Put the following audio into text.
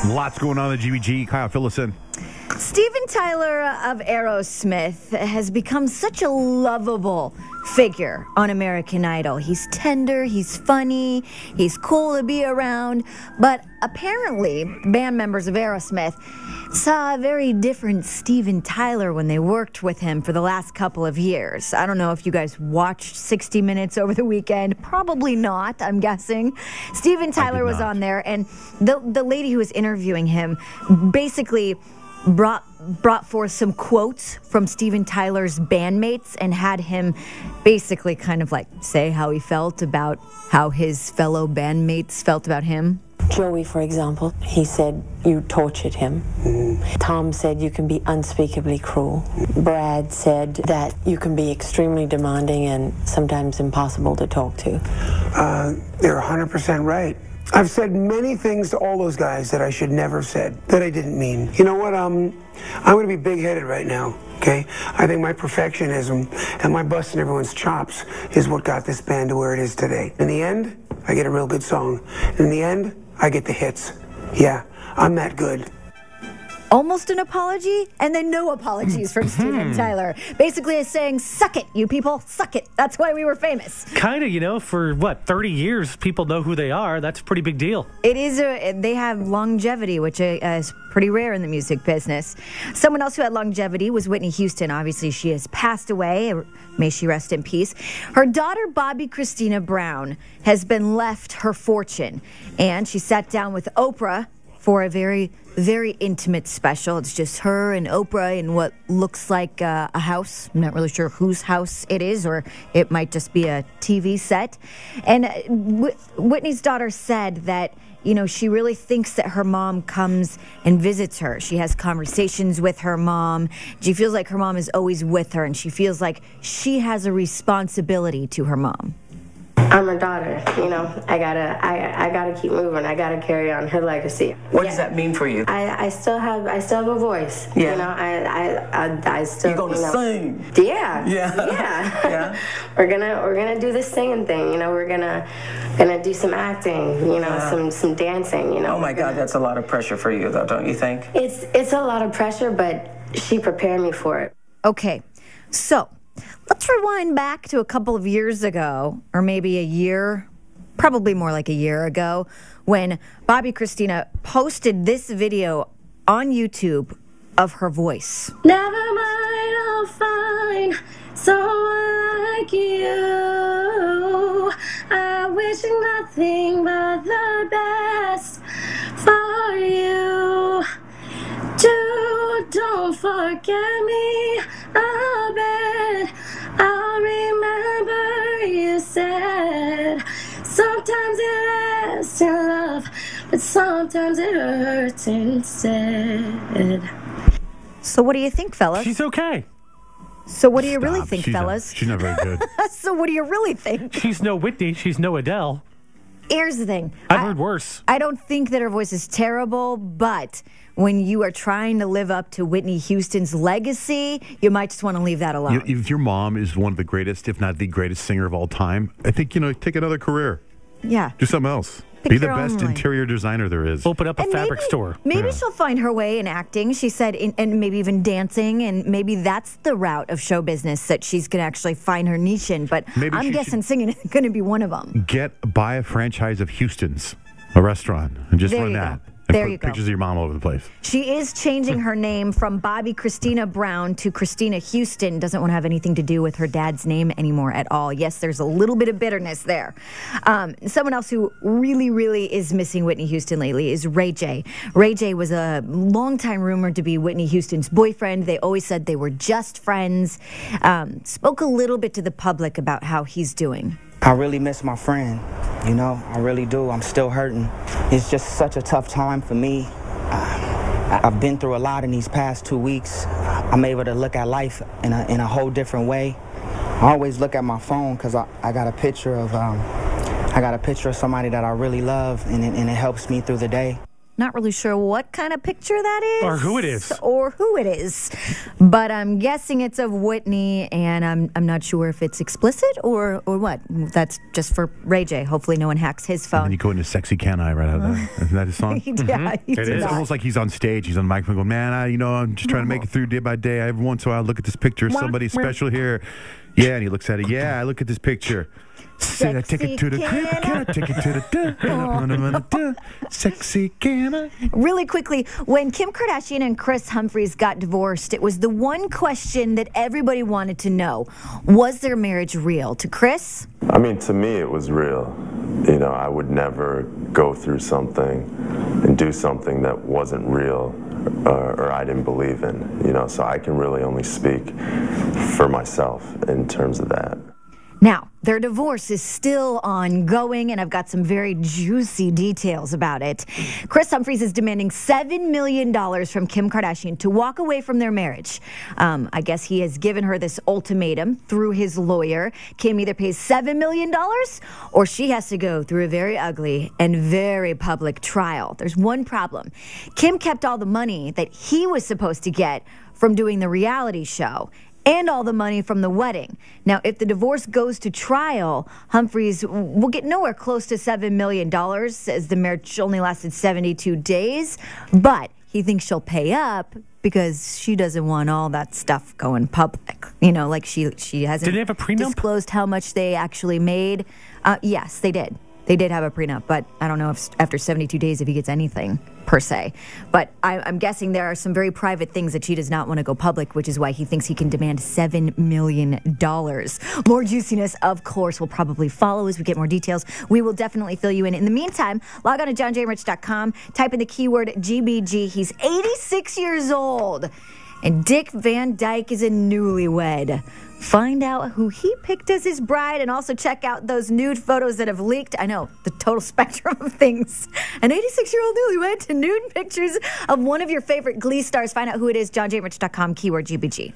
Lots going on in the GBG. Kyle, fill us in. Steven Tyler of Aerosmith has become such a lovable figure on American Idol. He's tender, he's funny, he's cool to be around, but apparently band members of Aerosmith saw a very different Steven Tyler when they worked with him for the last couple of years. I don't know if you guys watched 60 Minutes over the weekend. Probably not, I'm guessing. Steven Tyler was on there, and the lady who was interviewing him basically brought forth some quotes from Steven Tyler's bandmates and had him basically kind of like say how he felt about how his fellow bandmates felt about him. Joey, for example, he said you tortured him. Tom said you can be unspeakably cruel. Brad said that you can be extremely demanding and sometimes impossible to talk to. They're 100% right. I've said many things to all those guys that I should never have said, that I didn't mean. You know what, I'm going to be big-headed right now, okay? I think my perfectionism and my busting everyone's chops is what got this band to where it is today. In the end, I get a real good song. In the end, I get the hits. Yeah, I'm that good. Almost an apology, and then no apologies from Steven Tyler. Basically, it's saying, suck it, you people, suck it. That's why we were famous. Kind of, you know, for what, 30 years, people know who they are. That's a pretty big deal. It is, they have longevity, which is pretty rare in the music business. Someone else who had longevity was Whitney Houston. Obviously, she has passed away. May she rest in peace. Her daughter, Bobbi Kristina Brown, has been left her fortune, and she sat down with Oprah for a very, very intimate special. It's just her and Oprah in what looks like a house. I'm not really sure whose house it is, or it might just be a TV set. And Whitney's daughter said that, you know, she really thinks that her mom comes and visits her. She has conversations with her mom. She feels like her mom is always with her, and she feels like she has a responsibility to her mom. I'm her daughter, you know. I gotta keep moving. I gotta carry on her legacy. What does that mean for you? I still have a voice. Yeah. You know, I still. You're gonna sing. Yeah. Yeah. Yeah. Yeah. We're gonna do this singing thing. You know, we're gonna do some acting. You know, some dancing. You know. Oh my God, that's a lot of pressure for you, though, don't you think? It's a lot of pressure, but she prepared me for it. Okay, so let's rewind back to a couple of years ago, or maybe a year, probably more like a year ago, when Bobbi Kristina posted this video on YouTube of her voice. Never mind, I'll find someone like you. I wish nothing but the best for you. Don't forget me, I bet I'll remember you said. Sometimes it lasts in love, but sometimes it hurts instead. So what do you think, fellas? She's okay. So what do you really think, fellas? She's not very good. So what do you really think? She's no Whitney. She's no Adele. Here's the thing. I've heard worse. I don't think that her voice is terrible, but when you are trying to live up to Whitney Houston's legacy, you might just want to leave that alone. If your mom is one of the greatest, if not the greatest singer of all time, I think, you know, take another career. Yeah. Do something else. Be the best interior designer there is. Open up a fabric store. Maybe she'll find her way in acting, she said, and maybe even dancing, and maybe that's the route of show business that she's going to actually find her niche in. But maybe I'm guessing singing is going to be one of them. Buy a franchise of Houston's, a restaurant, and just run that. And there put you go. Pictures of your mom all over the place. She is changing her name from Bobbi Kristina Brown to Christina Houston. Doesn't want to have anything to do with her dad's name anymore at all. Yes, there's a little bit of bitterness there. Someone else who really, really is missing Whitney Houston lately is Ray J. Ray J was a longtime rumored to be Whitney Houston's boyfriend. They always said they were just friends. Spoke a little bit to the public about how he's doing. I really miss my friend, you know, I really do. I'm still hurting. It's just such a tough time for me. I've been through a lot in these past 2 weeks. I'm able to look at life in a whole different way. I always look at my phone because I got a picture of somebody that I really love, and it helps me through the day. Not really sure what kind of picture that is. Or who it is. Or who it is. But I'm guessing it's of Whitney, and I'm not sure if it's explicit or what. That's just for Ray J. Hopefully no one hacks his phone. And you go into Sexy Can I right out of that. Isn't that his song? Yeah, he did It's that. almost like he's on stage. He's on the microphone going, man, I'm just trying to make it through day by day. Every once in a while I look at this picture. Somebody special here. Yeah, and he looks at it. Yeah, I look at this picture. Say I take it to the crib, can I take it to the sexy can I? Really quickly, when Kim Kardashian and Kris Humphries got divorced, it was the one question that everybody wanted to know. Was their marriage real? To Kris? I mean, to me, it was real. You know, I would never go through something and do something that wasn't real or I didn't believe in, you know, so I can really only speak for myself in terms of that. Now, their divorce is still ongoing, and I've got some very juicy details about it. Kris Humphries is demanding $7 million from Kim Kardashian to walk away from their marriage. I guess he has given her this ultimatum through his lawyer. Kim either pays $7 million or she has to go through a very ugly and very public trial. There's one problem. Kim kept all the money that he was supposed to get from doing the reality show and all the money from the wedding. Now, if the divorce goes to trial, Humphries will get nowhere close to $7 million, as the marriage only lasted 72 days. But he thinks she'll pay up because she doesn't want all that stuff going public. You know, like she hasn't Did they have a prenup? disclosed how much they actually made. Yes, they did. They did have a prenup, but I don't know if after 72 days if he gets anything, per se. But I'm guessing there are some very private things that she does not want to go public, which is why he thinks he can demand $7 million. More juiciness, of course, will probably follow as we get more details. We will definitely fill you in. In the meantime, log on to johnjrich.com, type in the keyword GBG. He's 86 years old, and Dick Van Dyke is a newlywed. Find out who he picked as his bride, and also check out those nude photos that have leaked. I know, the total spectrum of things. An 86-year-old newlywed to nude pictures of one of your favorite Glee stars. Find out who it is, johnjrich.com, keyword GBG.